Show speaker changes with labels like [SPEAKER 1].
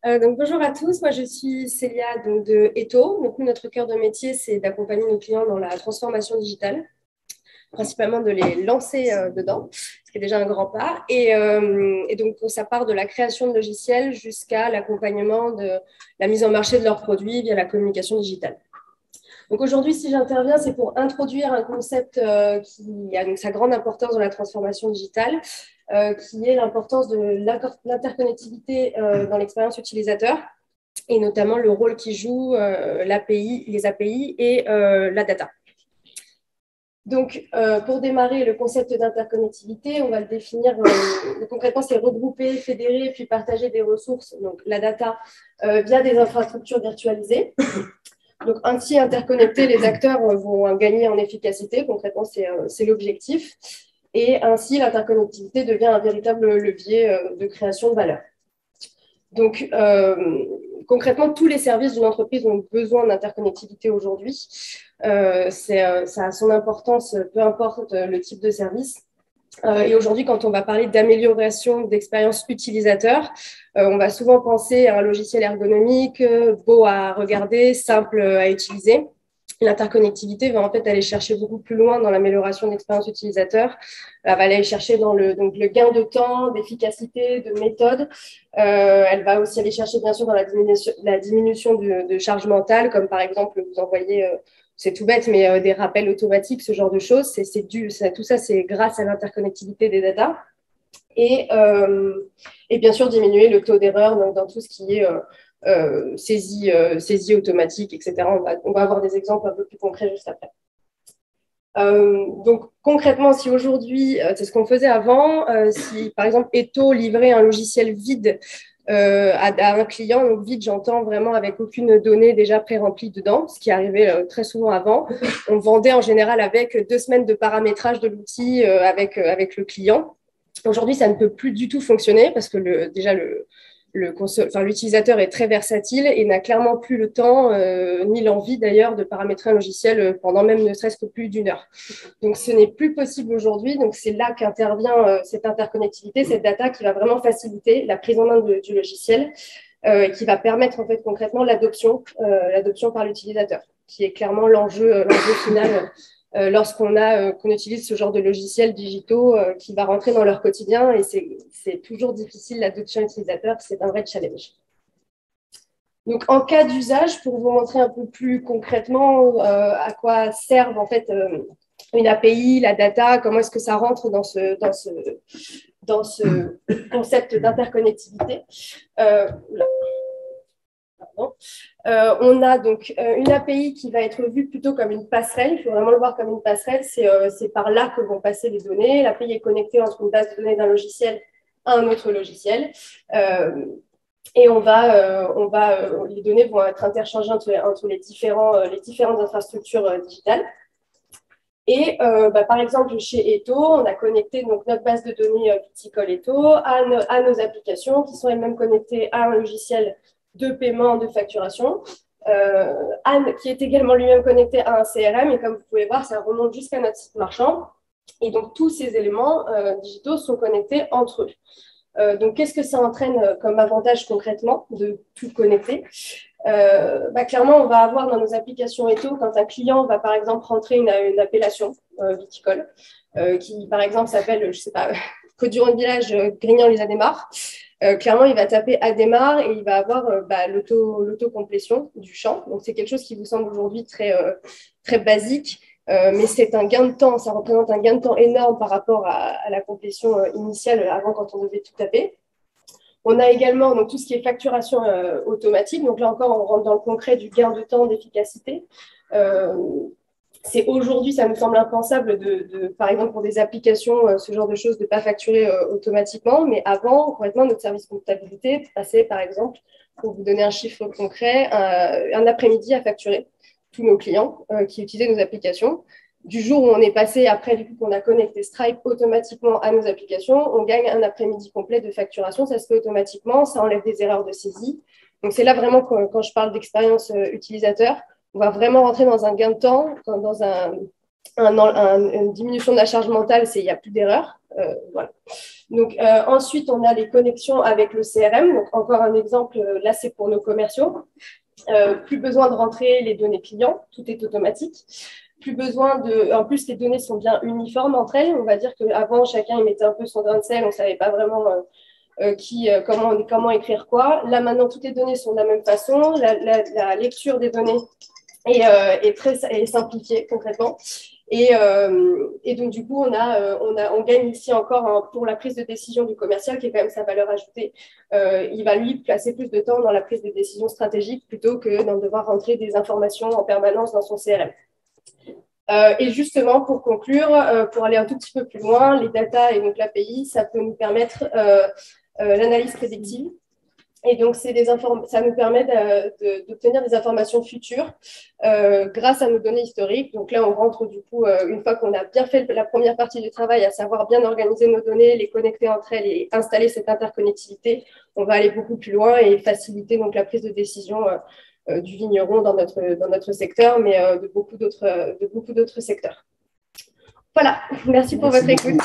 [SPEAKER 1] Donc, bonjour à tous, moi je suis Célia donc, de Eto. Donc, nous, notre cœur de métier, c'est d'accompagner nos clients dans la transformation digitale, principalement de les lancer dedans, ce qui est déjà un grand pas. Et donc, ça part de la création de logiciels jusqu'à l'accompagnement de la mise en marché de leurs produits via la communication digitale. Donc aujourd'hui, si j'interviens, c'est pour introduire un concept qui a donc sa grande importance dans la transformation digitale, qui est l'importance de l'interconnectivité dans l'expérience utilisateur et notamment le rôle qui joue l'API, les API et la data. Donc, pour démarrer le concept d'interconnectivité, on va le définir concrètement, c'est regrouper, fédérer, puis partager des ressources, donc la data, via des infrastructures virtualisées. Donc, ainsi interconnectés, les acteurs vont gagner en efficacité. Concrètement, c'est l'objectif. Et ainsi, l'interconnectivité devient un véritable levier de création de valeur. Donc, concrètement, tous les services d'une entreprise ont besoin d'interconnectivité aujourd'hui. Ça a son importance, peu importe le type de service. Et aujourd'hui, quand on va parler d'amélioration d'expérience utilisateur, on va souvent penser à un logiciel ergonomique, beau à regarder, simple à utiliser. L'interconnectivité va en fait aller chercher beaucoup plus loin dans l'amélioration de l'expérience utilisateur. Elle va aller chercher dans donc le gain de temps, d'efficacité, de méthode. Elle va aussi aller chercher bien sûr dans la diminution de charge mentale, comme par exemple vous envoyez c'est tout bête, mais des rappels automatiques, ce genre de choses. Tout ça, c'est grâce à l'interconnectivité des datas. Et bien sûr, diminuer le taux d'erreur dans tout ce qui est saisie automatique, etc. On va avoir des exemples un peu plus concrets juste après. Donc concrètement, si aujourd'hui, c'est ce qu'on faisait avant, si par exemple Eto livrait un logiciel vide à un client, donc vide, j'entends vraiment avec aucune donnée déjà pré-remplie dedans, ce qui arrivait très souvent avant. On vendait en général avec 2 semaines de paramétrage de l'outil avec le client. Aujourd'hui, ça ne peut plus du tout fonctionner parce que l'utilisateur est très versatile et n'a clairement plus le temps ni l'envie d'ailleurs de paramétrer un logiciel pendant même ne serait-ce que plus d'1 heure. Donc, ce n'est plus possible aujourd'hui. Donc, c'est là qu'intervient cette interconnectivité, cette data qui va vraiment faciliter la prise en main du logiciel et qui va permettre en fait concrètement l'adoption par l'utilisateur, qui est clairement l'enjeu final qu'on utilise ce genre de logiciels digitaux qui va rentrer dans leur quotidien et c'est toujours difficile l'adoption utilisateur, c'est un vrai challenge. Donc, en cas d'usage, pour vous montrer un peu plus concrètement à quoi servent en fait une API, la data, comment est-ce que ça rentre dans ce concept d'interconnectivité. On a donc une API qui va être vue plutôt comme une passerelle. Il faut vraiment le voir comme une passerelle. C'est par là que vont passer les données. L'API est connectée entre une base de données d'un logiciel à un autre logiciel. Et les données vont être interchangées entre les différentes infrastructures digitales. Et par exemple, chez Eto, on a connecté donc, notre base de données viticole Eto à nos applications qui sont elles-mêmes connectées à un logiciel de paiement, de facturation, qui est également lui-même connecté à un CRM. Et comme vous pouvez voir, ça remonte jusqu'à notre site marchand. Et donc, tous ces éléments digitaux sont connectés entre eux. Donc, qu'est-ce que ça entraîne comme avantage concrètement de tout connecter? Clairement, on va avoir dans nos applications Eto, quand un client va par exemple rentrer une appellation viticole, qui par exemple s'appelle, je ne sais pas, Côte-du-Rhône Village, Grignan-les-Adémars. Clairement, il va taper Adémar et il va avoir l'autocomplétion du champ. Donc, c'est quelque chose qui vous semble aujourd'hui très basique, mais c'est un gain de temps. Ça représente un gain de temps énorme par rapport à la complétion initiale avant quand on devait tout taper. On a également donc, tout ce qui est facturation automatique. Donc là encore, on rentre dans le concret du gain de temps, d'efficacité. C'est aujourd'hui, ça nous semble impensable par exemple, pour des applications, ce genre de choses, de ne pas facturer automatiquement. Mais avant, complètement, notre service comptabilité passait, par exemple, pour vous donner un chiffre concret, un après-midi à facturer tous nos clients qui utilisaient nos applications. Du jour où on est passé, après, du coup, qu'on a connecté Stripe automatiquement à nos applications, on gagne un après-midi complet de facturation. Ça se fait automatiquement, ça enlève des erreurs de saisie. Donc, c'est là vraiment quand je parle d'expérience utilisateur, on va vraiment rentrer dans un gain de temps, dans une diminution de la charge mentale, il n'y a plus d'erreurs. Voilà. Donc, ensuite, on a les connexions avec le CRM. Donc, encore un exemple, là, c'est pour nos commerciaux. Plus besoin de rentrer les données clients, tout est automatique. Plus besoin de... En plus, les données sont bien uniformes entre elles. On va dire qu'avant, chacun il mettait un peu son grain de sel, on ne savait pas vraiment comment écrire quoi. Là, maintenant, toutes les données sont de la même façon. La lecture des données est simplifiée concrètement. Et donc, du coup, on gagne ici encore pour la prise de décision du commercial, qui est quand même sa valeur ajoutée. Il va, lui, passer plus de temps dans la prise de décision stratégique plutôt que d'en devoir rentrer des informations en permanence dans son CRM. Et justement, pour conclure, pour aller un tout petit peu plus loin, les data et donc l'API, ça peut nous permettre l'analyse prédictive. Et donc, ça nous permet d'obtenir des informations futures grâce à nos données historiques. Donc là, on rentre du coup, une fois qu'on a bien fait la première partie du travail, à savoir bien organiser nos données, les connecter entre elles et installer cette interconnectivité, on va aller beaucoup plus loin et faciliter donc la prise de décision du vigneron dans notre secteur, mais de beaucoup d'autres secteurs. Voilà, merci pour votre écoute.